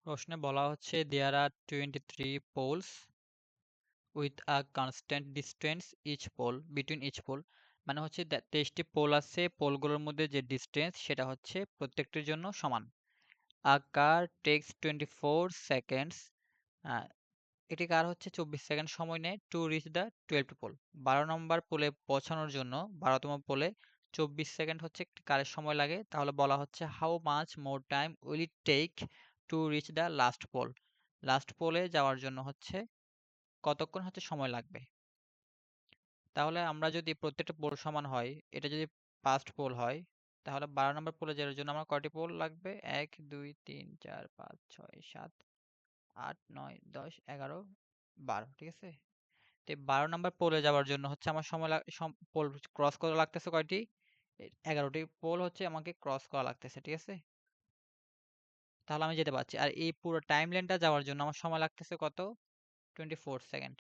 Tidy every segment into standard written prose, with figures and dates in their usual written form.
প্রশ্নে বলা হচ্ছে there are 23 poles with a constant distance each pole between each pole, মানে হচ্ছে 23টি পোল আছে, পোলগুলোর মধ্যে যে ডিস্টেন্স সেটা হচ্ছে প্রত্যেকটির জন্য সমান। A car takes 24 seconds, এটি কার হচ্ছে 24 সেকেন্ড সময় নেয় to reach the 12th pole. 12 নম্বর পোলে পৌঁছানোর জন্য 12তম পোলে 24 সেকেন্ড হচ্ছে একটি কারের সময় লাগে, তাহলে বলা হচ্ছে how much more time will it take to reach the last pole. Last পোলে যাওয়ার জন্য হচ্ছে কতক্ষণ হচ্ছে সময় লাগবে। তাহলে আমরা যদি প্রত্যেকটা পোল সমান হয়, এটা যদি ফার্স্ট পোল হয়, তাহলে 12 নম্বর পোলে যাওয়ার জন্য আমার কয়টি পোল লাগবে? 1 2 3 4 5 6 7 8 9 10 11 12, ঠিক আছে? তো 12 নাম্বার পোলে যাওয়ার জন্য হচ্ছে আমার সময় পোল ক্রস করা লাগতেছে কয়টি? 11টি পোল হচ্ছে আমাকে ক্রস করা লাগতেছে, ঠিক আছে? তাহলে আমি যেতে পারছি। আর এই পুরো টাইম লাইনটা যাওয়ার জন্য আমার সময় লাগতেছে কত? 24 সেকেন্ড।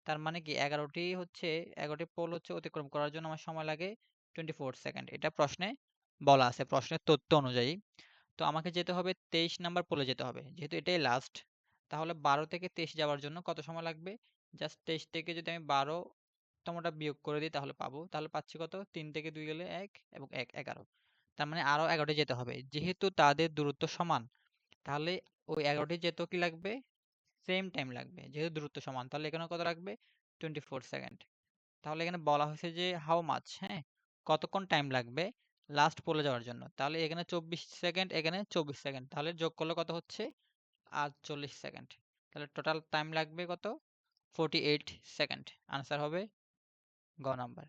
তার মানে কি 11টি পোল হচ্ছে অতিক্রম করার জন্য আমার সময় লাগে 24 সেকেন্ড। এটা প্রশ্নে বলা আছে, প্রশ্নের তথ্য অনুযায়ী। তো আমাকে যেতে হবে 23 নাম্বার পোলে যেতে হবে, যেহেতু এটাই লাস্ট। তাহলে 12 থেকে 23 যাওয়ার জন্য কত সময় লাগবে? জাস্ট 23 থেকে যদি আমি 12 তমটা বিয়োগ করে দিই তাহলে পাবো। তাহলে পাচ্ছি কত? 3 থেকে 2 গেলে 1 এবং 1 11। তার মানে আরো 11টি যেতে হবে। যেহেতু তাদের দূরত্ব সমান, তাহলে ওই 11টি যেতেও কি লাগবে? সেম টাইম লাগবে। যেহেতু দূরত্ব সমান, তাহলে এখানে কত রাখবে? 24 সেকেন্ড। তাহলে এখানে বলা হয়েছে যে হাউ মাচ, হ্যাঁ, কতক্ষণ টাইম লাগবে লাস্ট পোলে যাওয়ার জন্য। তাহলে এখানে 24 সেকেন্ড, এখানে 24 সেকেন্ড, তাহলে যোগ করলে কত হচ্ছে? 48 সেকেন্ড। তাহলে টোটাল টাইম লাগবে কত? 48 সেকেন্ড। আনসার হবে গ নাম্বার।